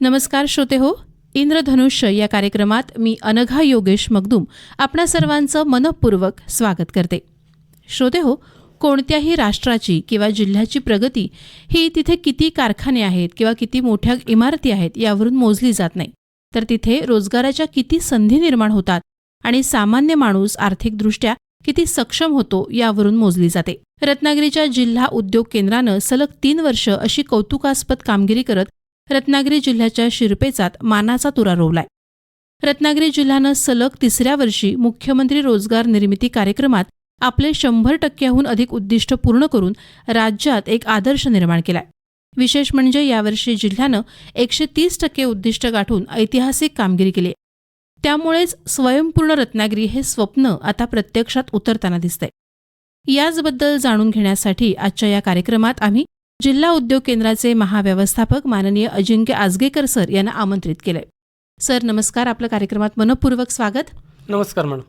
नमस्कार श्रोते हो, इंद्रधनुष्य या कार्यक्रमात मी अनघा योगेश मगदूम आपणा सर्वांचं मनःपूर्वक स्वागत करते. श्रोते हो, कोणत्याही राष्ट्राची किंवा जिल्ह्याची प्रगती ही तिथे किती कारखाने आहेत किंवा किती मोठ्या इमारती आहेत यावरून मोजली जात नाही, तर तिथे रोजगाराच्या किती संधी निर्माण होतात आणि सामान्य माणूस आर्थिकदृष्ट्या किती सक्षम होतो यावरून मोजली जाते. रत्नागिरीच्या जिल्हा उद्योग केंद्रानं सलग 3 वर्ष अशी कौतुकास्पद कामगिरी करत रत्नागिरी जिल्ह्याच्या शिरपेचात मानाचा तुरा रोवलाय. रत्नागिरी जिल्ह्यानं सलग 3ऱ्या वर्षी मुख्यमंत्री रोजगार निर्मिती कार्यक्रमात आपले 100%हून अधिक उद्दिष्ट पूर्ण करून राज्यात एक आदर्श निर्माण केलाय. विशेष म्हणजे यावर्षी जिल्ह्यानं 130% उद्दिष्ट गाठून ऐतिहासिक कामगिरी केली. त्यामुळेच स्वयंपूर्ण रत्नागिरी हे स्वप्न आता प्रत्यक्षात उतरताना दिसतंय. याचबद्दल जाणून घेण्यासाठी आजच्या या कार्यक्रमात आम्ही जिल्हा उद्योग केंद्राचे महाव्यवस्थापक माननीय अजिंक्य आजगेकर सर यांना आमंत्रित केलंय. सर नमस्कार, आपल्या कार्यक्रमात मनःपूर्वक स्वागत. नमस्कार मॅडम.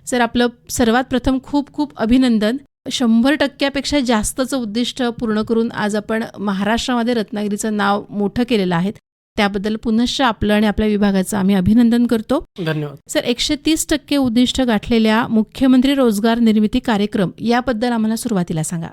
सर, आपलं सर्वात प्रथम खूप खूप अभिनंदन. 100%पेक्षा जास्तचं उद्दिष्ट पूर्ण करून आज आपण महाराष्ट्रामध्ये रत्नागिरीचं नाव मोठं केलेलं आहे. त्याबद्दल पुनश्च आपलं आणि आपल्या विभागाचं आम्ही अभिनंदन करतो. धन्यवाद. सर, 130% उद्दिष्ट गाठलेल्या मुख्यमंत्री रोजगार निर्मिती कार्यक्रम याबद्दल आम्हाला सुरुवातीला सांगा.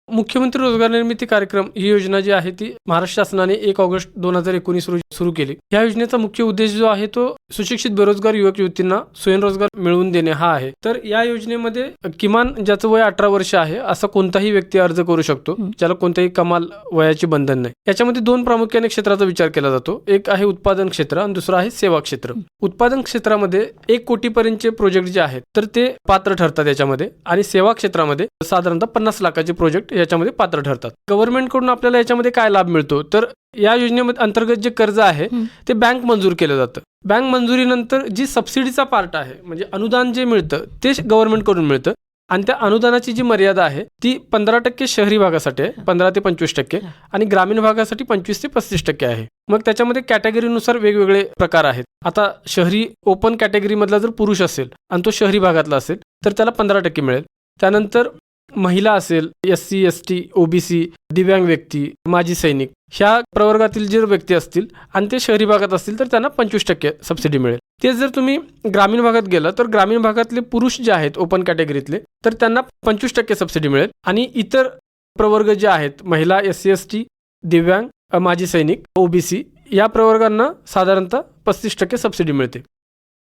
मुख्यमंत्री रोजगार निर्मिती कार्यक्रम ही योजना जी आहे ती महाराष्ट्र शासनाने 1 ऑगस्ट 2019 रोजी सुरू केली. या योजनेचा मुख्य उद्देश जो आहे तो सुशिक्षित बेरोजगार युवक युवतींना स्वयंरोजगार मिळवून देणे हा आहे. तर या योजनेमध्ये किमान ज्याचं वय 18 वर्ष आहे असा कोणताही व्यक्ती अर्ज करू शकतो, ज्याला कोणत्याही कमाल वयाची बंधन नाही. याच्यामध्ये 2 प्रामुख्याने क्षेत्राचा विचार केला जातो. एक आहे उत्पादन क्षेत्र आणि दुसरं आहे सेवा क्षेत्र. उत्पादन क्षेत्रामध्ये 1 कोटीपर्यंतचे प्रोजेक्ट जे आहेत तर ते पात्र ठरतात याच्यामध्ये, आणि सेवा क्षेत्रामध्ये साधारणतः 50 लाखाचे प्रोजेक्ट याच्यामध्ये पात्र ठरतात. गव्हर्नमेंट कडून आपल्याला याच्यामध्ये काय लाभ मिळतो, तर या योजनेमध्ये अंतर्गत जे कर्ज आहे ते बँक मंजूर केलं जातं. बँक मंजुरीनंतर जी सबसिडीचा पार्ट आहे म्हणजे अनुदान जे मिळतं ते गव्हर्नमेंट कडून मिळतं, आणि त्या अनुदानाची जी मर्यादा आहे ती 15% शहरी भागासाठी आहे, 15 ते 25%, आणि ग्रामीण भागासाठी 25 ते 35% आहे. मग त्याच्यामध्ये कॅटेगरीनुसार वेगवेगळे प्रकार आहेत. आता शहरी ओपन कॅटेगरीमधला जर पुरुष असेल आणि तो शहरी भागातला असेल तर त्याला 15% मिळेल. त्यानंतर महिला असेल, SC, ST, OBC, दिव्यांग व्यक्ती, माजी सैनिक, ह्या प्रवर्गातील जे व्यक्ती असतील आणि ते शहरी भागात असतील तर त्यांना 25% सबसिडी मिळेल. तेच जर तुम्ही ग्रामीण भागात गेला तर ग्रामीण भागातले पुरुष जे आहेत ओपन कॅटेगरीतले तर त्यांना 25% सबसिडी मिळेल, आणि इतर प्रवर्ग जे आहेत महिला, SC, ST, दिव्यांग, माजी सैनिक, OBC या प्रवर्गांना साधारणतः 35% सबसिडी मिळते.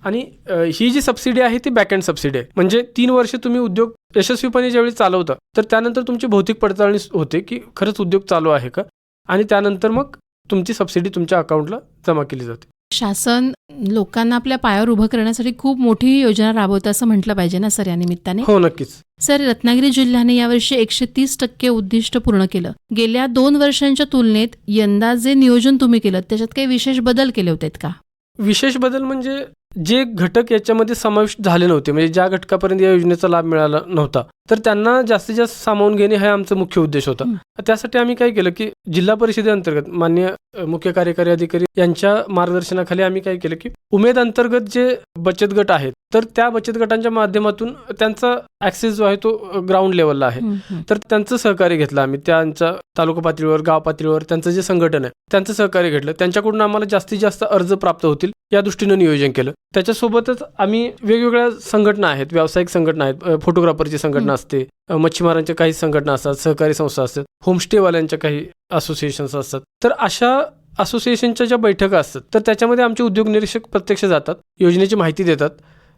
आणि ही जी सबसिडी आहे ती बॅकएंड सबसिडी आहे. म्हणजे 3 वर्ष तुम्ही उद्योग यशस्वीपणे ज्यावेळी चालवता तर त्यानंतर तुमची भौतिक पडताळणी होते की खरंच उद्योग चालू आहे का, आणि त्यानंतर मग तुमची सबसिडी तुमच्या अकाउंटला जमा केली जाते. शासन लोकांना आपल्या पायावर उभं करण्यासाठी खूप मोठी योजना राबवतं असं म्हटलं पाहिजे ना सर या निमित्ताने. हो, नक्कीच. सर, रत्नागिरी जिल्ह्याने यावर्षी 130% उद्दिष्ट पूर्ण केलं. गेल्या 2 वर्षांच्या तुलनेत यंदा जे नियोजन तुम्ही केलं त्याच्यात काही विशेष बदल केले होते का? विशेष बदल म्हणजे जे घटक याच्यामध्ये समाविष्ट झाले नव्हते, म्हणजे ज्या घटकापर्यंत या योजनेचा लाभ मिळाला नव्हता तर त्यांना जास्तीत जास्त सामावून घेणे हा आमचा मुख्य उद्देश होता. त्यासाठी आम्ही काय केलं की जिल्हा परिषदेअंतर्गत माननीय मुख्य कार्यकारी अधिकारी यांच्या मार्गदर्शनाखाली आम्ही काय केलं की उमेद अंतर्गत जे बचत गट आहेत तर त्या बचत गटांच्या माध्यमातून त्यांचा ऍक्सेस जो आहे तो ग्राउंड लेवलला आहे, तर त्यांचं सहकार्य घेतलं आम्ही. त्यांच्या तालुका पातळीवर, गाव पातळीवर त्यांचं जे संघटन आहे त्यांचं सहकार्य घेतलं. त्यांच्याकडून आम्हाला जास्तीत जास्त अर्ज प्राप्त होतील या दृष्टीनं नियोजन केलं. त्याच्यासोबतच आम्ही वेगवेगळ्या संघटना आहेत, व्यावसायिक संघटना आहेत, फोटोग्राफरची संघटना असते, मच्छीमारांच्या काही संघटना असतात, सहकारी संस्था असतात, होमस्टेवाल्यांच्या काही असोसिएशन्स असतात. तर अशा असोसिएशनच्या ज्या बैठका असतात तर त्याच्यामध्ये आमचे उद्योग निरीक्षक प्रत्यक्ष जातात, योजनेची माहिती देतात,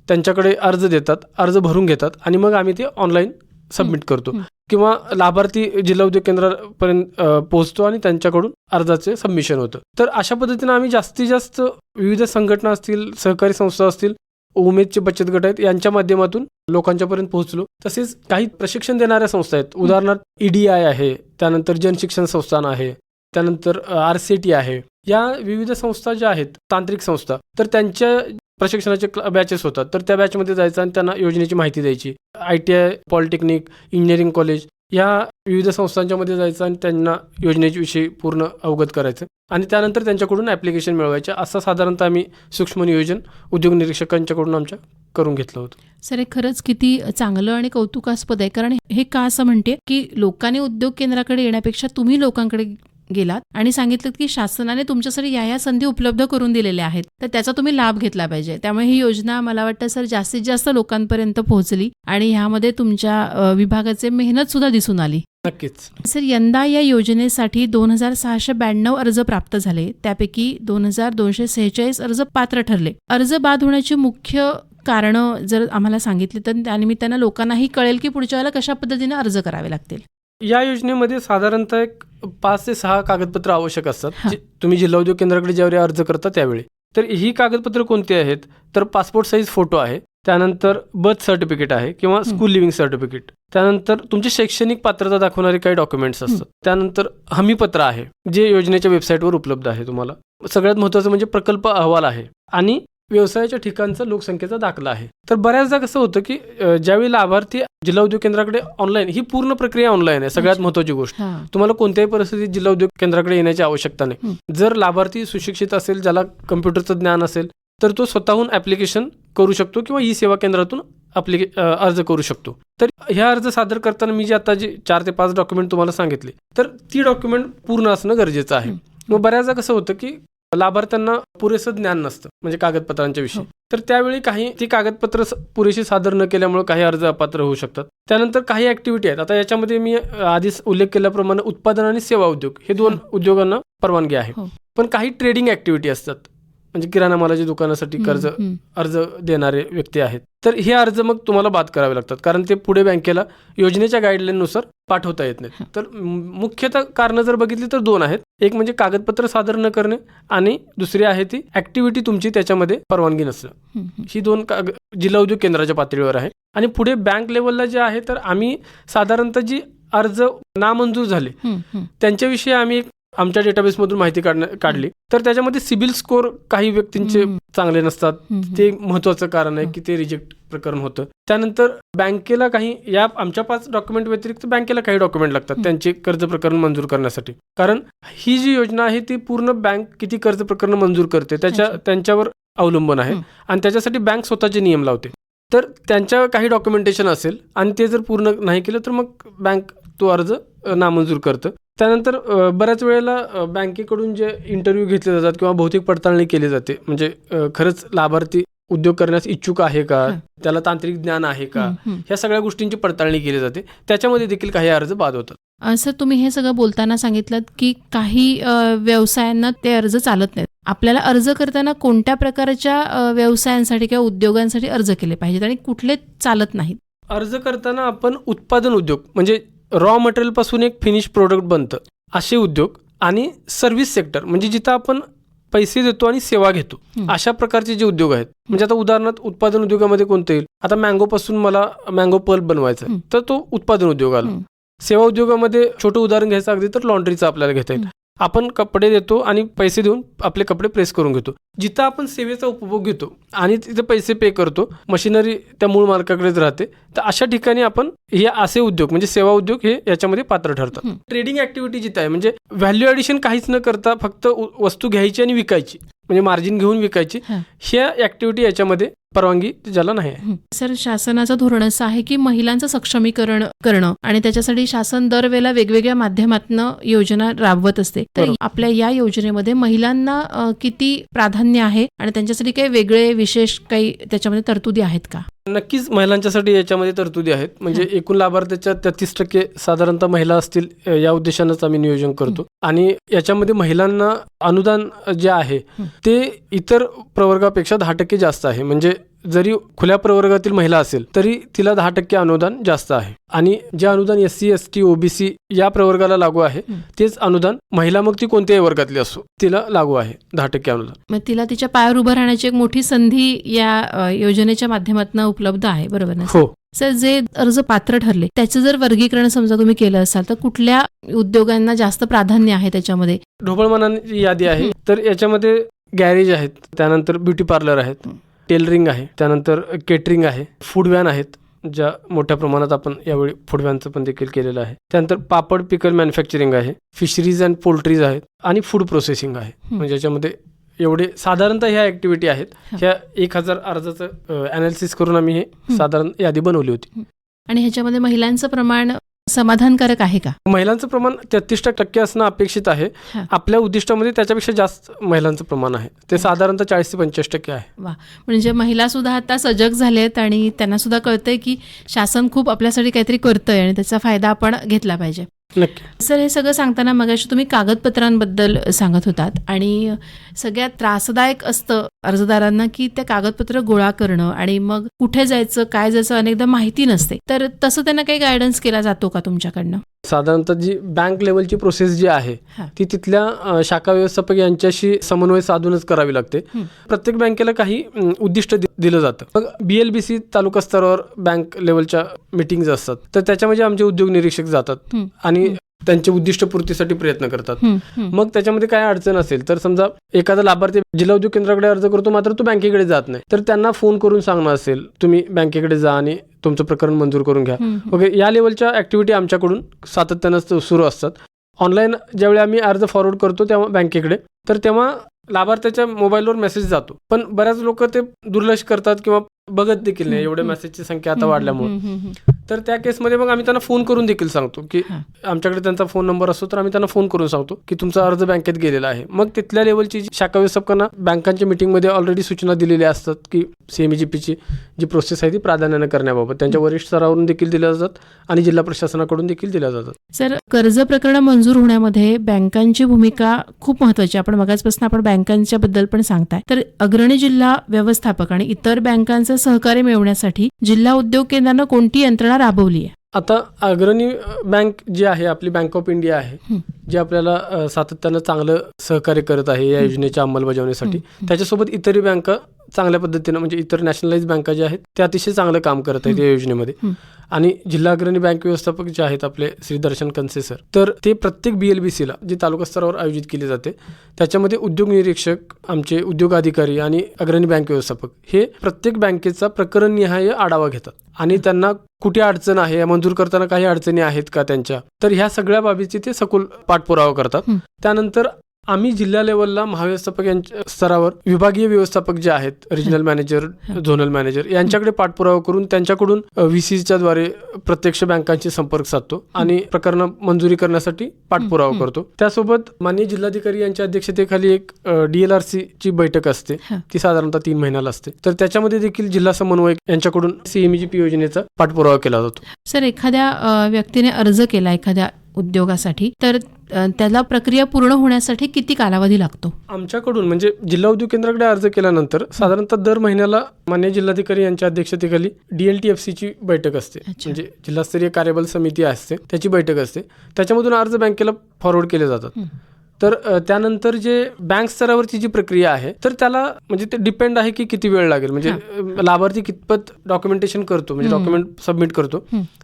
त्यांच्याकडे अर्ज देतात, अर्ज भरून घेतात, आणि मग आम्ही ते ऑनलाईन सबमिट करतो किंवा लाभार्थी जिल्हा उद्योग केंद्रापर्यंत पोहोचतो आणि त्यांच्याकडून अर्जाचे सबमिशन होतं. तर अशा पद्धतीनं आम्ही जास्तीत जास्त विविध संघटना असतील, सहकारी संस्था असतील, उमेदचे बचत गट आहेत यांच्या माध्यमातून लोकांच्यापर्यंत पोहोचलो. तसेच काही प्रशिक्षण देणाऱ्या संस्था आहेत, उदाहरणार्थ EDI आहे, त्यानंतर जनशिक्षण संस्थान आहे, त्यानंतर RCT आहे. या विविध संस्था ज्या आहेत, तांत्रिक संस्था, तर त्यांच्या प्रशिक्षणाचे बॅचेस होतात. तर त्या बॅचमध्ये जायचं आणि त्यांना योजनेची माहिती द्यायची. ITI, पॉलिटेक्निक, इंजिनिअरिंग कॉलेज या विविध संस्थांच्या मध्ये जायचं आणि त्यांना योजनेविषयी पूर्ण अवगत करायचं, आणि त्यानंतर त्यांच्याकडून ॲप्लिकेशन मिळवायचे. असं साधारणतः आम्ही सूक्ष्म नियोजन उद्योग निरीक्षकांच्याकडून आमच्या करून घेतलं होतं. सर, हे खरंच किती चांगलं आणि कौतुकास्पद आहे. कारण हे का असं म्हणते की लोकांनी उद्योग केंद्राकडे येण्यापेक्षा तुम्ही लोकांकडे गेलात आणि सांगितलं की शासनाने तुमच्यासाठी या संधी उपलब्ध करून दिलेल्या आहेत, तर त्याचा तुम्ही लाभ घेतला पाहिजे. त्यामुळे ही योजना मला वाटतं सर जास्तीत जास्त लोकांपर्यंत पोहोचली आणि ह्यामध्ये तुमच्या विभागाचे मेहनत सुद्धा दिसून आली. नक्कीच. सर, यंदा या योजनेसाठी 2692 अर्ज प्राप्त झाले, त्यापैकी 2246 अर्ज पात्र ठरले. अर्ज बाद होण्याची मुख्य कारणं जर आम्हाला सांगितली तर त्यानिमित्तानं लोकांनाही कळेल की पुढच्या वेळेला कशा पद्धतीने अर्ज करावे लागतील. या योजनेमध्ये साधारणतः एक 5 ते 6 कागदपत्र आवश्यक असतात. हा. तुम्ही जिल्हा उद्योग केंद्राकडे ज्यावेळी अर्ज करता त्यावेळी. तर ही कागदपत्र कोणती आहेत, तर पासपोर्ट साईज फोटो आहे, त्यानंतर बर्थ सर्टिफिकेट आहे किंवा स्कूल लिव्हिंग सर्टिफिकेट, त्यानंतर तुमची शैक्षणिक पात्रता दाखवणारे काही डॉक्युमेंट्स असतात, त्यानंतर हमीपत्र आहे जे योजनेच्या वेबसाईटवर उपलब्ध आहे तुम्हाला. सगळ्यात महत्त्वाचं म्हणजे प्रकल्प अहवाल आहे आणि व्यवसायाच्या ठिकाणचा लोकसंख्येचा दाखला आहे. तर बऱ्याचदा कसं होतं की ज्यावेळी लाभार्थी जिल्हा उद्योग केंद्राकडे ऑनलाईन, ही पूर्ण प्रक्रिया ऑनलाईन आहे. सगळ्यात महत्त्वाची गोष्ट, तुम्हाला कोणत्याही परिस्थितीत जिल्हा उद्योग केंद्राकडे येण्याची आवश्यकता नाही. जर लाभार्थी सुशिक्षित असेल, ज्याला कम्प्युटरचं ज्ञान असेल, तर तो स्वतःहून ॲप्लिकेशन करू शकतो किंवा ई सेवा केंद्रातून अर्ज करू शकतो. तर ह्या अर्ज सादर करताना मी जे आता जे 4 ते 5 डॉक्युमेंट तुम्हाला सांगितले, तर ती डॉक्युमेंट पूर्ण असणं गरजेचं आहे. मग बऱ्याचदा कसं होतं की लाभार्थ्यांना पुरेसं ज्ञान नसतं म्हणजे कागदपत्रांच्या विषयी, तर त्यावेळी काही ती कागदपत्र पुरेशी सादर न केल्यामुळे काही अर्ज अपात्र होऊ शकतात. त्यानंतर काही ॲक्टिव्हिटी आहेत. आता याच्यामध्ये मी आधीच उल्लेख केल्याप्रमाणे उत्पादन आणि सेवा उद्योग हे 2 उद्योगांना परवानगी आहे. पण काही ट्रेडिंग ॲक्टिव्हिटी असतात, म्हणजे किराणा मालाच्या दुकानासाठी अर्ज देणारे व्यक्ती आहेत. तर हे अर्ज मग तुम्हाला बाद करावे लागतात, कारण ते पुढे बँकेला योजनेच्या गाईडलाईननुसार पाठवता येत नाहीत. तर मुख्यतः कारणं जर बघितली तर 2 आहेत. एक म्हणजे कागदपत्र सादर न करणे आणि दुसरी आहे ती ॲक्टिव्हिटी तुमची त्याच्यामध्ये परवानगी नसणं. ही 2 जिल्हा उद्योग केंद्राच्या पातळीवर आहे. आणि पुढे बँक लेवलला जे आहे, तर आम्ही साधारणतः जी अर्ज नामंजूर झाले त्यांच्याविषयी आम्ही आमच्या डेटाबेसमधून माहिती काढली. तर त्याच्यामध्ये सिबिल स्कोअर काही व्यक्तींचे चांगले नसतात, ते महत्त्वाचं कारण आहे की ते रिजेक्ट प्रकरण होतं. त्यानंतर बँकेला काही या आमच्या 5 डॉक्युमेंट व्यतिरिक्त बँकेला काही डॉक्युमेंट लागतात त्यांचे कर्ज प्रकरण मंजूर करण्यासाठी, कारण ही जी योजना आहे ती पूर्ण बँक किती कर्ज प्रकरण मंजूर करते त्यांच्यावर अवलंबून आहे आणि त्याच्यासाठी बँक स्वतःचे नियम लावते. तर त्यांच्या काही डॉक्युमेंटेशन असेल आणि ते जर पूर्ण नाही केलं तर मग बँक तो अर्ज नामंजूर करतं. त्यानंतर बऱ्याच वेळेला बँकेकडून जे इंटरव्ह्यू घेतले जातात किंवा भौतिक पडताळणी केली जाते, म्हणजे खरंच लाभार्थी उद्योग करण्यास इच्छुक आहे का, त्याला तांत्रिक ज्ञान आहे का, ह्या सगळ्या गोष्टींची पडताळणी केली जाते. त्याच्यामध्ये देखील काही अर्ज बाद होतात. सर, तुम्ही हे सगळं बोलताना सांगितलं की काही व्यवसायांना ते अर्ज चालत नाहीत. आपल्याला अर्ज करताना कोणत्या प्रकारच्या व्यवसायांसाठी किंवा उद्योगांसाठी अर्ज केले पाहिजेत आणि कुठले चालत नाहीत? अर्ज करताना आपण उत्पादन उद्योग म्हणजे रॉ मटेरियल पासून एक फिनिश प्रोडक्ट बनतं असे उद्योग आणि सर्व्हिस सेक्टर म्हणजे जिथं आपण पैसे देतो आणि सेवा घेतो अशा प्रकारचे जे उद्योग आहेत. म्हणजे आता उदाहरणार्थ उत्पादन उद्योगामध्ये कोणतं येईल, आता मँगो पासून मला मँगो पल्प बनवायचा आहे, तर तो उत्पादन उद्योग आला. सेवा उद्योगामध्ये छोटं उदाहरण घ्यायचं अगदी तर लॉन्ड्रीचं आपल्याला घेता येईल. आपण कपडे देतो आणि पैसे देऊन आपले कपडे प्रेस करून घेतो. जिथं आपण सेवेचा उपभोग घेतो आणि तिथे पैसे पे करतो, मशिनरी त्या मूळ मालकाकडेच राहते, तर अशा ठिकाणी आपण हे असे उद्योग म्हणजे सेवा उद्योग हे याच्यामध्ये पात्र ठरतात. ट्रेडिंग ॲक्टिव्हिटी जिथं आहे म्हणजे व्हॅल्यू ॲडिशन काहीच न करता फक्त वस्तू घ्यायची आणि विकायची, म्हणजे मार्जिन घेऊन विकायची, ह्या ॲक्टिव्हिटी याच्यामध्ये परवानगी ज्याला नाही आहे. सर, शासनाचं धोरण असं आहे की महिलांचं सक्षमीकरण करणं आणि त्याच्यासाठी शासन दरवेळेला वेगवेगळ्या माध्यमातून योजना राबवत असते. तर आपल्या या योजनेमध्ये महिलांना किती प्राधान्य आहे आणि त्यांच्यासाठी काही वेगळे विशेष काही त्याच्यामध्ये तरतुदी आहेत का? नक्कीच महिलांच्यासाठी याच्यामध्ये तरतुदी आहेत. म्हणजे एकूण लाभार्थ्याच्या 33% साधारणतः महिला असतील, या उद्देशानंच आम्ही नियोजन करतो. आणि याच्यामध्ये महिलांना अनुदान जे आहे ते इतर प्रवर्गापेक्षा 10% जास्त आहे. म्हणजे जरी खुल्या प्रवर्गातील महिला असेल तरी तिला 10% अनुदान जास्त आहे. आणि जे अनुदान SC, ST, OBC या प्रवर्गाला लागू आहे तेच अनुदान महिला मग ती कोणत्याही वर्गातली असो तिला लागू आहे 10% अनुदान. मग तिला तिच्या पायावर उभं राहण्याची एक मोठी संधी या योजनेच्या माध्यमातून उपलब्ध आहे, बरोबर ना? हो सर, जे अर्ज पात्र ठरले त्याचं जर वर्गीकरण समजा तुम्ही केलं असाल तर कुठल्या उद्योगांना जास्त प्राधान्य आहे त्याच्यामध्ये? ढोबळमानाची यादी आहे. तर याच्यामध्ये गॅरेज आहेत, त्यानंतर ब्युटी पार्लर आहेत, टेलरिंग आहे, त्यानंतर केटरिंग आहे, फूड व्हॅन आहेत ज्या मोठ्या प्रमाणात आपण यावेळी फूड व्हॅनचं पण देखील केलेलं आहे. त्यानंतर पापड पिकल मॅन्युफॅक्चरिंग आहे, फिशरीज अँड पोल्ट्रीज आहेत आणि फूड प्रोसेसिंग आहे. म्हणजे याच्यामध्ये एवढे साधारणतः ह्या ॲक्टिव्हिटी आहेत. ह्या 1000 अर्जाचं ॲनालिसिस करून आम्ही हे साधारण यादी बनवली होती. आणि ह्याच्यामध्ये महिलांचं प्रमाण समाधानकारक आहे का? महिलांचं प्रमाण 33% असणं अपेक्षित आहे. हा. आपल्या उद्दिष्टामध्ये त्याच्यापेक्षा जास्त महिलांचं प्रमाण आहे. ते साधारणतः 40 ते 45% आहे. वा, म्हणजे महिला सुद्धा आता सजग झालेत आणि त्यांना सुद्धा कळतंय की शासन खूप आपल्यासाठी काहीतरी करतंय आणि त्याचा फायदा आपण घेतला पाहिजे. नक्की. सर, हे सगळं सांगताना मगाशी तुम्ही कागदपत्रांबद्दल सांगत होतात आणि सगळ्यात त्रासदायक असतं अर्जदारांना की त्या कागदपत्र गोळा करणं आणि मग कुठे जायचं, काय जायचं अनेकदा माहिती नसते. तर तसं त्यांना काही गायडन्स केला जातो का तुमच्याकडनं? साधारणतः जी बँक लेवलची प्रोसेस जी आहे हा. ती तिथल्या शाखा व्यवस्थापक यांच्याशी समन्वय साधूनच करावी लागते. प्रत्येक बँकेला काही उद्दिष्ट दिलं जातं. मग BLBC तालुका स्तरावर बँक लेवलच्या मीटिंग्ज असतात, तर त्याच्यामध्ये आमचे उद्योग निरीक्षक जातात आणि त्यांचे उद्दिष्ट पूर्तीसाठी प्रयत्न करतात. मग त्याच्यामध्ये काय अडचण असेल तर समजा एखादा लाभार्थी जिल्हा उद्योग केंद्राकडे अर्ज करतो, मात्र तो बँकेकडे जात नाही, तर त्यांना फोन करून सांगणं असेल, तुम्ही बँकेकडे जा आणि तुमचं प्रकरण मंजूर करून घ्या वगैरे, या लेवलच्या ऍक्टिव्हिटी आमच्याकडून सातत्यानं सुरू असतात. ऑनलाईन ज्यावेळी आम्ही अर्ज फॉरवर्ड करतो तेव्हा बँकेकडे, तर तेव्हा लाभार्थ्याच्या मोबाईलवर मेसेज जातो, पण बऱ्याच लोक ते दुर्लक्ष करतात किंवा बघत देखील नाही, एवढ्या मेसेजची संख्या आता वाढल्यामुळे. तर त्या केसमध्ये मग आम्ही त्यांना फोन करून देखील सांगतो की आमच्याकडे त्यांचा फोन नंबर असतो, तर आम्ही त्यांना फोन करून सांगतो की तुमचा अर्ज बँकेत गेलेला आहे. मग तिथल्या लेवलची शाखा व्यवस्थापकांना बँकांच्या मीटिंगमध्ये ऑलरेडी सूचना दिलेल्या असतात की CMGPची जी प्रोसेस आहे ती प्राधान्याने करण्याबाबत त्यांच्या वरिष्ठ स्तरावरून देखील दिल्या जातात आणि जिल्हा प्रशासनाकडून देखील दिल्या जातात. सर, कर्ज प्रकरण मंजूर होण्यामध्ये बँकांची भूमिका खूप महत्त्वाची. आपण बँकांच्या बद्दल पण सांगताय, तर अग्रणी जिल्हा व्यवस्थापक आणि इतर बँकांचं सहकार्य मिळवण्यासाठी जिल्हा उद्योग केंद्रानं कोणती यंत्रणा राबवली आहे? आता अग्रणी बँक जी आहे, आपली बँक ऑफ इंडिया आहे, जी आपल्याला सातत्यानं चांगलं सहकार्य करत आहे या योजनेच्या अंमलबजावणीसाठी. त्याच्यासोबत इतरही बँका चांगल्या पद्धतीनं, म्हणजे इतर नॅशनलाइज बँका ज्या आहेत त्या अतिशय चांगलं काम करत आहेत या योजनेमध्ये. आणि जिल्हा अग्रणी बँक व्यवस्थापक जे आहेत आपले श्री दर्शन कनसे सर, तर ते प्रत्येक BLBCला जी तालुका स्तरावर आयोजित केली जाते त्याच्यामध्ये उद्योग निरीक्षक, आमचे उद्योग अधिकारी आणि अग्रणी बँक व्यवस्थापक हे प्रत्येक बँकेचा प्रकरणनिहाय आढावा घेतात आणि त्यांना कुठे अडचण आहे, मंजूर करताना काही अडचणी आहेत का त्यांच्या, तर ह्या सगळ्या बाबीची ते सखोल पाठपुरावा करतात. त्यानंतर आम्ही जिल्हा लेवलला महाव्यवस्थापक यांच्या स्तरावर विभागीय व्यवस्थापक जे आहेत, रिजनल मॅनेजर, झोनल मॅनेजर, यांच्याकडे पाठपुरावा करून त्यांच्याकडून VCच्या द्वारे प्रत्यक्ष बँकांशी संपर्क साधतो आणि प्रकरण मंजुरी करण्यासाठी पाठपुरावा करतो. त्यासोबत माननीय जिल्हाधिकारी यांच्या अध्यक्षतेखाली एक DLRC ची बैठक असते, ती साधारणतः 3 महिन्याला असते, तर त्याच्यामध्ये देखील जिल्हा समन्वयक यांच्याकडून CMGP योजनेचा पाठपुरावा केला जातो. सर, एखाद्या व्यक्तीने अर्ज केला एखाद्या उद्योगासाठी, तर त्याला प्रक्रिया पूर्ण होण्यासाठी किती कालावधी लागतो? आमच्याकडून म्हणजे जिल्हा उद्योग केंद्राकडे अर्ज केल्यानंतर साधारणतः दर महिन्याला माननीय जिल्हाधिकारी यांच्या अध्यक्षतेखाली DLTFCची बैठक असते, म्हणजे जिल्हास्तरीय कार्यबल समिती असते, त्याची बैठक असते. त्याच्यामधून अर्ज बँकेला फॉरवर्ड केले जातात. तर त्यानंतर जे बँक स्तरावरची जी प्रक्रिया आहे, तर त्याला म्हणजे ते डिपेंड आहे की किती वेळ लागेल, म्हणजे लाभार्थी कितपत डॉक्युमेंटेशन करतो, म्हणजे डॉक्युमेंट सबमिट करतो,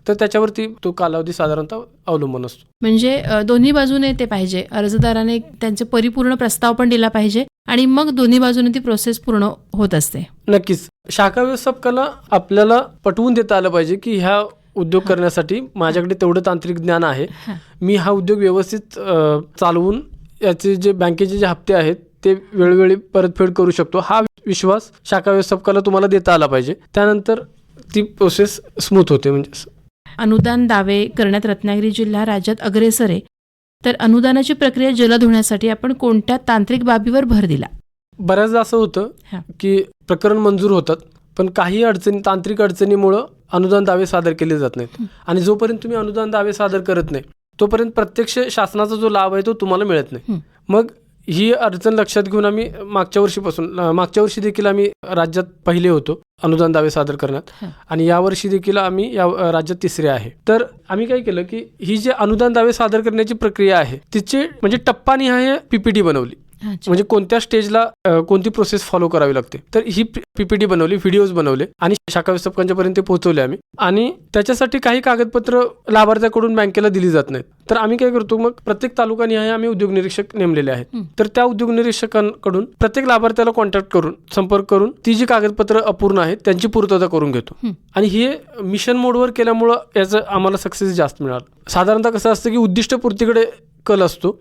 तर त्याच्यावरती तो कालावधी साधारणतः अवलंबून असतो. म्हणजे दोन्ही बाजूने ते पाहिजे, अर्जदाराने त्यांचे परिपूर्ण प्रस्ताव पण दिला पाहिजे आणि मग दोन्ही बाजूने ती प्रोसेस पूर्ण होत असते. नक्कीच. शाखा व्यवस्थापकाला आपल्याला पटवून देता आलं पाहिजे की ह्या उद्योग करण्यासाठी माझ्याकडे तेवढं तांत्रिक ज्ञान आहे, मी हा उद्योग व्यवस्थित चालवून याचे जे बँकेचे जे हप्ते आहेत ते वेळोवेळी परतफेड करू शकतो, हा विश्वास शाखा व्यवस्थापकाला तुम्हाला देता आला पाहिजे. त्यानंतर ती प्रोसेस स्मूथ होते. म्हणजे अनुदान दावे करण्यात रत्नागिरी जिल्हा राज्यात अग्रेसर आहे, तर अनुदानाची प्रक्रिया जलद होण्यासाठी आपण कोणत्या तांत्रिक बाबीवर भर दिला? बऱ्याचदा असं होतं की प्रकरण मंजूर होतात, पण काही तांत्रिक अडचणीमुळं अनुदान दावे सादर केले जात नाहीत आणि जोपर्यंत तुम्ही अनुदान दावे सादर करत नाही तोपर्यंत प्रत्यक्ष शासनाचा जो लाभ आहे तो तुम्हाला मिळत नाही. मग ही अडचण लक्षात घेऊन आम्ही मागच्या वर्षी देखील आम्ही राज्यात पहिले होतो अनुदान दावे सादर करण्यात आणि यावर्षी देखील आम्ही या राज्यात तिसरे आहे. तर आम्ही काय केलं की ही जी अनुदान दावे सादर करण्याची प्रक्रिया आहे तिचे म्हणजे टप्पानिहाय PPT बनवली, म्हणजे कोणत्या स्टेजला कोणती प्रोसेस फॉलो करावी लागते, तर ही PPT बनवली, व्हिडिओज बनवले आणि शाखा व्यवस्थापकांच्या पर्यंत पोहोचवले आम्ही. आणि त्याच्यासाठी काही कागदपत्र लाभार्थ्याकडून बँकेला दिली जात नाहीत, तर आम्ही काय करतो, मग प्रत्येक तालुकानिहाय आम्ही उद्योग निरीक्षक नेमलेले आहेत, तर त्या उद्योग निरीक्षकांकडून प्रत्येक लाभार्थ्याला कॉन्टॅक्ट करून संपर्क करून ती जी कागदपत्र अपूर्ण आहेत त्यांची पूर्तता करून घेतो. आणि हे मिशन मोडवर केल्यामुळं याचं आम्हाला सक्सेस जास्त मिळालं. साधारणतः कसं असतं की उद्दिष्टपूर्तीकडे कल असतो,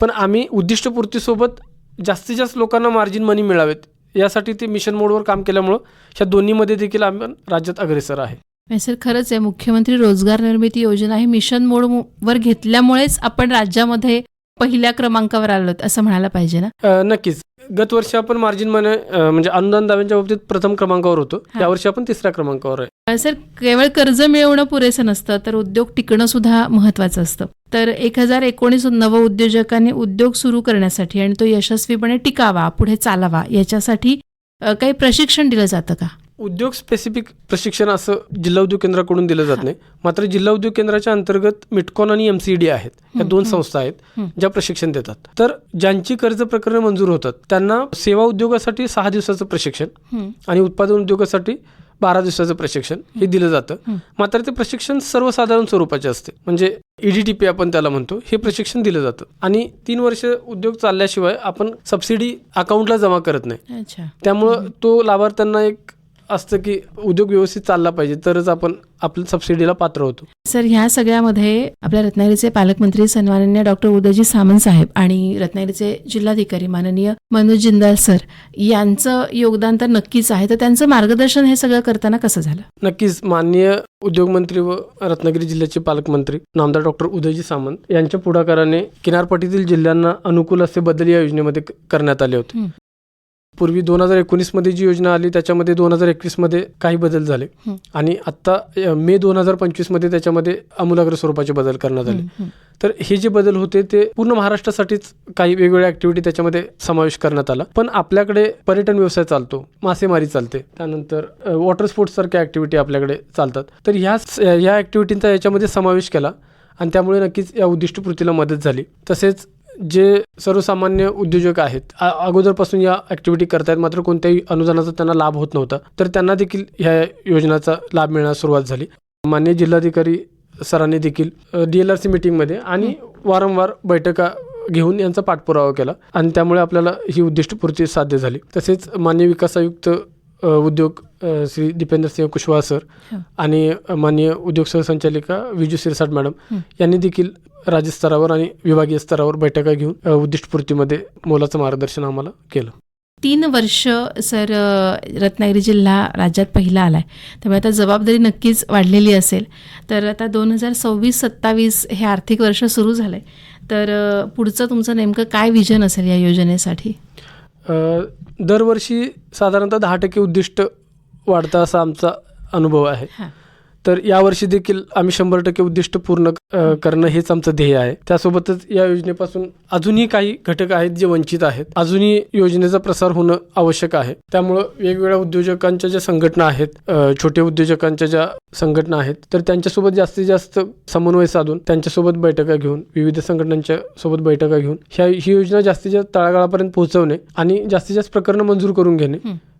पण आम्ही उद्दिष्टपूर्तीसोबत जास्तीत जास्त लोकांना मार्जिन मनी मिळावेत यासाठी ते मिशन मोडवर काम केल्यामुळं ह्या दोन्हीमध्ये देखील आम्ही राज्यात अग्रेसर आहे. सर खरंच आहे, मुख्यमंत्री रोजगार निर्मिती योजना ही मिशन मोडवर घेतल्यामुळेच आपण राज्यामध्ये पहिल्या क्रमांकावर आलो असं म्हणायला पाहिजे ना. नक्कीच. गत वर्षी आपण मार्जिन म्हणजे अनुदान दाव्यांच्या बाबतीत प्रथम क्रमांकावर होतो. यावर्षी आपण तिसऱ्या क्रमांकावर आहे. सर केवळ कर्ज मिळवणं पुरेसं नसतं, तर उद्योग टिकणं सुद्धा महत्त्वाचं असतं. तर 1019 नवउद्योजकांनी उद्योग सुरू करण्यासाठी आणि तो यशस्वीपणे टिकावा, पुढे चालावा याच्यासाठी काही प्रशिक्षण दिलं जातं का? उद्योग स्पेसिफिक प्रशिक्षण असं जिल्हा उद्योग केंद्राकडून दिलं जात नाही. मात्र जिल्हा उद्योग केंद्राच्या अंतर्गत मिटकॉन आणि MCD आहेत, या 2 संस्था आहेत ज्या प्रशिक्षण देतात. तर ज्यांची कर्ज प्रकरणे मंजूर होतात त्यांना सेवा उद्योगासाठी 6 दिवसाचं प्रशिक्षण आणि उत्पादन उद्योगासाठी 12 दिवसाचं प्रशिक्षण हे दिलं जातं. मात्र ते प्रशिक्षण सर्वसाधारण स्वरूपाचे असते, म्हणजे EDTP आपण त्याला म्हणतो, हे प्रशिक्षण दिलं जातं. आणि 3 वर्ष उद्योग चालल्याशिवाय आपण सबसिडी अकाउंटला जमा करत नाही. अच्छा. त्यामुळं तो लाभार्थ्यांना एक असतं की उद्योग व्यवस्थित चालला पाहिजे तरच आपण आपल्या सबसिडीला पात्र होतो. सर ह्या सगळ्यामध्ये आपल्या रत्नागिरीचे पालकमंत्री सन्माननीय डॉक्टर उदयजी सामंत साहेब आणि रत्नागिरीचे जिल्हाधिकारी माननीय मनोज जिंदाल सर यांचं योगदान तर नक्कीच आहे. तर त्यांचं मार्गदर्शन हे सगळं करताना कसं झालं? नक्कीच. माननीय उद्योगमंत्री व रत्नागिरी जिल्ह्याचे पालकमंत्री नामदार डॉक्टर उदयजी सामंत यांच्या पुढाकाराने किनारपट्टीतील जिल्ह्यांना अनुकूल असे बदल या योजनेमध्ये करण्यात आले होते. पूर्वी 2019 मध्ये जी योजना आली त्याच्यामध्ये 2021 मध्ये काही बदल झाले आणि आता मे 2025 मध्ये त्याच्यामध्ये आमूलाग्र स्वरूपाचे बदल करण्यात आले. तर हे जे बदल होते ते पूर्ण महाराष्ट्रासाठीच काही वेगवेगळ्या ऍक्टिव्हिटी त्याच्यामध्ये समावेश करण्यात आला. पण आपल्याकडे पर्यटन व्यवसाय चालतो, मासेमारी चालते, त्यानंतर वॉटर स्पोर्ट्स सारख्या ऍक्टिव्हिटी आपल्याकडे चालतात. तर ह्या ऍक्टिव्हिटींचा याच्यामध्ये समावेश केला आणि त्यामुळे नक्कीच या उद्दिष्टपूर्तीला मदत झाली. तसेच जे सर्वसामान्य उद्योजक आहेत अगोदरपासून या ऍक्टिव्हिटी करतायत मात्र कोणत्याही अनुदानाचा त्यांना लाभ होत नव्हता, तर त्यांना देखील ह्या योजनेचा लाभ मिळण्यास सुरुवात झाली. माननीय जिल्हाधिकारी सरांनी देखील DLRC मीटिंगमध्ये आणि वारंवार बैठका घेऊन यांचा पाठपुरावा केला आणि त्यामुळे आपल्याला ही उद्दिष्टपूर्ती साध्य झाली. तसेच माननीय विकास आयुक्त उद्योग श्री दीपेंद्र सिंह कुशवाहा सर आणि माननीय उद्योग सहसंचालिका विजू सिरसाट मॅडम यांनी देखील राज्यस्तरावर आणि विभागीय स्तरावर बैठका घेऊन उद्दिष्टपूर्तीमध्ये मोलाचं मार्गदर्शन आम्हाला केलं. 3 वर्ष सर रत्नागिरी जिल्हा राज्यात पहिला आलाय, त्यामुळे आता जबाबदारी नक्कीच वाढलेली असेल. तर आता 2026-27 हे आर्थिक वर्ष सुरू झालंय, तर पुढचं तुमचं नेमकं काय विजन असेल या योजनेसाठी? दरवर्षी साधारणतः 10% उद्दिष्ट वाढतं असा आमचा अनुभव आहे. तर यावर्षी देखील आम्ही 100% उद्दिष्ट पूर्ण करणं हेच आमचं ध्येय आहे. त्यासोबतच या योजनेपासून अजूनही काही घटक आहेत जे वंचित आहेत, अजूनही योजनेचा प्रसार होणं आवश्यक आहे. त्यामुळं वेगवेगळ्या उद्योजकांच्या ज्या संघटना आहेत, छोट्या उद्योजकांच्या ज्या संघटना आहेत, तर त्यांच्यासोबत जास्तीत जास्त समन्वय साधून त्यांच्यासोबत बैठका घेऊन, विविध संघटनांच्या सोबत बैठका घेऊन ही योजना जास्तीत जास्त तळागाळापर्यंत पोहोचवणे आणि जास्तीत जास्त प्रकरणं मंजूर करून घेणे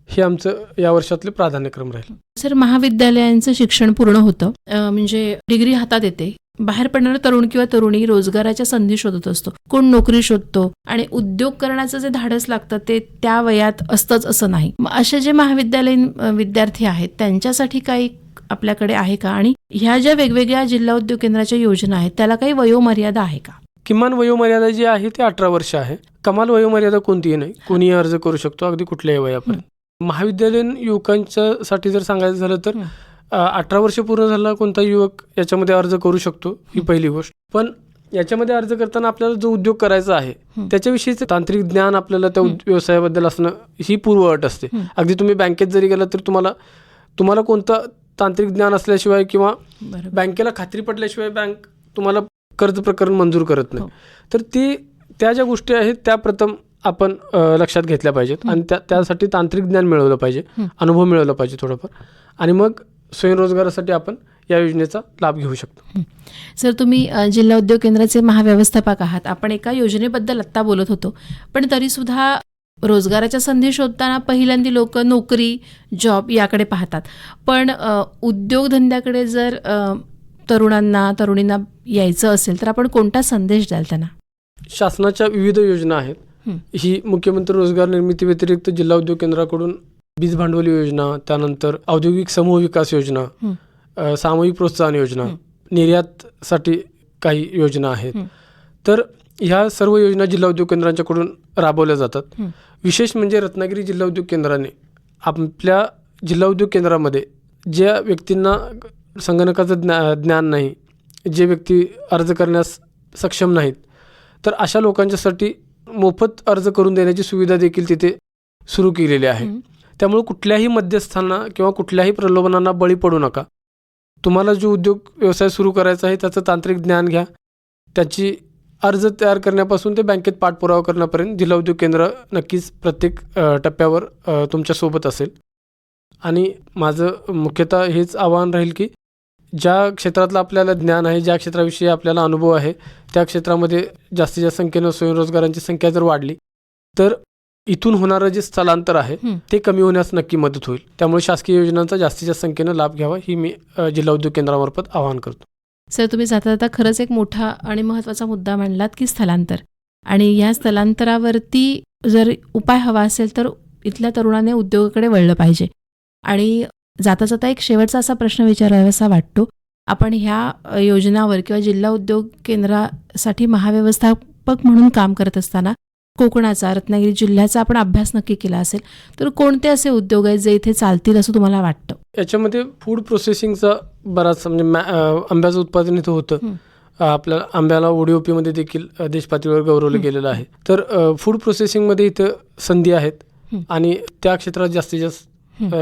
हे आमचं या वर्षातले प्राधान्यक्रम राहील. सर महाविद्यालयांचं शिक्षण पूर्ण होतं, म्हणजे डिग्री हातात येते, बाहेर पडणारा तरुण किंवा तरुणी रोजगाराच्या संधी शोधत असतो, कोण नोकरी शोधतो आणि उद्योग करण्याचं जे धाडस लागतं ते त्या वयात असतंच असं नाही. मग असे जे महाविद्यालयीन विद्यार्थी आहेत त्यांच्यासाठी काही आपल्याकडे आहे का? आणि ह्या ज्या वेगवेगळ्या जिल्हा उद्योग केंद्राच्या योजना आहेत त्याला काही वयोमर्यादा आहे का? किमान वयोमर्यादा जी आहे ती 18 वर्ष आहे. कमाल वयोमर्यादा कोणतीही नाही, कोणीही अर्ज करू शकतो अगदी कुठल्याही वयापर्यंत. महाविद्यालयीन युवकांच्या साठी जर सांगायचं झालं तर 18 वर्ष पूर्ण झाला कोणताही युवक याच्यामध्ये अर्ज करू शकतो, ही पहिली गोष्ट. पण याच्यामध्ये अर्ज करताना आपल्याला जो उद्योग करायचा आहे त्याच्याविषयीचं तांत्रिक ज्ञान आपल्याला त्या व्यवसायाबद्दल असणं ही पूर्व अट असते. अगदी तुम्ही बँकेत जरी गेला तर तुम्हाला कोणतं तांत्रिक ज्ञान असल्याशिवाय किंवा बँकेला खात्री पटल्याशिवाय बँक तुम्हाला कर्ज प्रकरण मंजूर करत नाही. तर त्या ज्या गोष्टी आहेत त्या प्रथम आपण लक्षात घेतल्या पाहिजेत आणि त्यासाठी तांत्रिक ज्ञान मिळवलं पाहिजे, अनुभव मिळवला पाहिजे थोडंफार, आणि मग स्वयंरोजगारासाठी आपण या योजनेचा लाभ घेऊ शकतो. सर तुम्ही जिल्हा उद्योग केंद्राचे महाव्यवस्थापक आहात. आपण एका योजनेबद्दल आत्ता बोलत होतो, पण तरीसुद्धा रोजगाराच्या संधी शोधताना पहिल्यांदा लोक नोकरी, जॉब याकडे पाहतात. पण उद्योगधंद्याकडे जर तरुणींना यायचं असेल तर आपण कोणता संदेश द्याल त्यांना? शासनाच्या विविध योजना आहेत. ही मुख्यमंत्री रोजगार निर्मिती व्यतिरिक्त जिल्हा उद्योग केंद्राकडून बीज भांडवली योजना, त्यानंतर औद्योगिक समूह विकास योजना, सामूहिक प्रोत्साहन योजना, निर्यातसाठी काही योजना आहेत. तर ह्या सर्व योजना जिल्हा उद्योग केंद्रांच्याकडून राबवल्या जातात. विशेष म्हणजे रत्नागिरी जिल्हा उद्योग केंद्राने आपल्या जिल्हा उद्योग केंद्रामध्ये ज्या व्यक्तींना संगणकाचं ज्ञान नाही, जे व्यक्ती अर्ज करण्यास सक्षम नाहीत, तर अशा लोकांच्यासाठी मोफत अर्ज करून देण्याची सुविधा देखील तिथे सुरू केलेली आहे. त्यामुळे कुठल्याही मध्यस्थांना किंवा कुठल्याही प्रलोभनांना बळी पडू नका. तुम्हाला जो उद्योग व्यवसाय सुरू करायचा आहे त्याचं तांत्रिक ज्ञान घ्या. त्याची अर्ज तयार करण्यापासून ते बँकेत पाठपुरावा करण्यापर्यंत जिल्हा उद्योग केंद्र नक्कीच प्रत्येक टप्प्यावर तुमच्यासोबत असेल. आणि माझं मुख्यतः हेच आवाहन राहील की ज्या क्षेत्रातलं आपल्याला ज्ञान आहे, ज्या क्षेत्राविषयी आपल्याला अनुभव आहे, त्या क्षेत्रामध्ये जास्तीत जास्त संख्येनं स्वयंरोजगारांची संख्या जर वाढली तर इथून होणारं जे स्थलांतर आहे ते कमी होण्यास नक्की मदत होईल. त्यामुळे शासकीय योजनांचा जास्तीत जास्त संख्येनं लाभ घ्यावा ही मी जिल्हा उद्योग केंद्रामार्फत आवाहन करतो. सर, तुम्ही जाता जाता खरंच एक मोठा आणि महत्त्वाचा मुद्दा मांडलात की स्थलांतर. आणि या स्थलांतरावरती जर उपाय हवा असेल तर इथल्या तरुणाने उद्योगाकडे वळलं पाहिजे. आणि जाता जाता एक शेवटचा असा प्रश्न विचारावासा वाटतो, आपण ह्या योजनावर किंवा जिल्हा उद्योग केंद्रासाठी महाव्यवस्थापक म्हणून काम करत असताना कोकणाचा, रत्नागिरी जिल्ह्याचा आपण अभ्यास नक्की केला असेल, तर कोणते असे उद्योग आहेत जे इथे चालतील असं तुम्हाला वाटतं? याच्यामध्ये फूड प्रोसेसिंगचा बराचसा म्हणजे आंब्याचं उत्पादन इथं होतं. आपल्याला आंब्याला ODOP-मध्ये देखील देशपातळीवर गौरवलं गेलेलं आहे. तर फूड प्रोसेसिंगमध्ये इथं संधी आहेत आणि त्या क्षेत्रात जास्तीत जास्त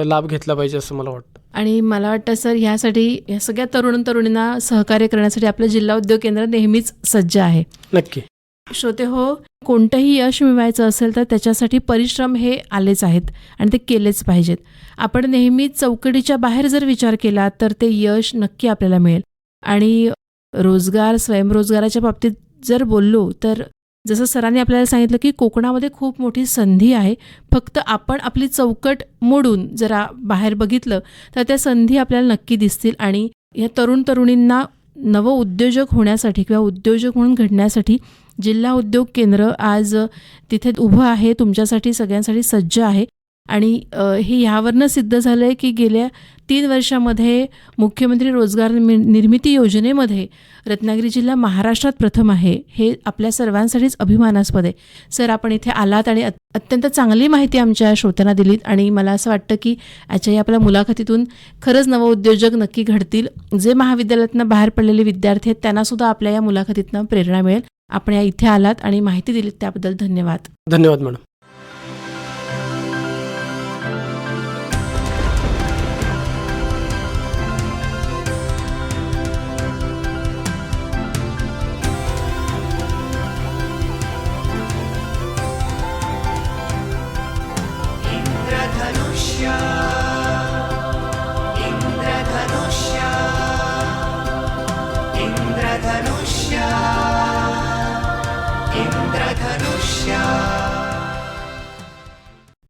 लाभ घेतला पाहिजे असं मला वाटतं. आणि मला वाटतं सर, ह्यासाठी या सगळ्या तरुणांना सहकार्य करण्यासाठी आपलं जिल्हा उद्योग केंद्र नेहमीच सज्ज आहे. नक्की. श्रोते हो, कोणतंही यश मिळवायचं असेल तर त्याच्यासाठी परिश्रम हे आलेच आहेत आणि ते केलेच पाहिजेत. आपण नेहमी चौकटीच्या बाहेर जर विचार केला तर ते यश नक्की आपल्याला मिळेल. आणि रोजगार, स्वयंरोजगाराच्या बाबतीत जर बोललो तर जसं सरांनी आपल्याला सांगितलं की कोकणामध्ये खूप मोठी संधी आहे. फक्त आपण आपली चौकट मोडून जरा बाहेर बघितलं तर त्या संधी आपल्याला नक्की दिसतील. आणि या तरुणींना नवउद्योजक होण्यासाठी किंवा उद्योजक म्हणून घडण्यासाठी जिल्हा उद्योग केंद्र आज तिथे उभं आहे, तुमच्यासाठी सगळ्यांसाठी सज्ज आहे. आणि हे ह्यावरनं सिद्ध झालं आहे की गेल्या 3 वर्षामध्ये मुख्यमंत्री रोजगार निर्मिती योजनेमध्ये रत्नागिरी जिल्हा महाराष्ट्रात प्रथम आहे. हे आपल्या सर्वांसाठीच अभिमानास्पद आहे. सर, आपण इथे आलात आणि अत्यंत चांगली माहिती आमच्या श्रोत्यांना दिलीत. आणि मला असं वाटतं की आजच्या आपल्या मुलाखतीतून खरंच नवउद्योजक नक्की घडतील. जे महाविद्यालयातनं बाहेर पडलेले विद्यार्थी आहेत त्यांनासुद्धा आपल्या या मुलाखतीतनं प्रेरणा मिळेल. आपण या इथे आलात आणि माहिती दिलीत त्याबद्दल धन्यवाद. धन्यवाद मॅडम. इंद्रधनुष्य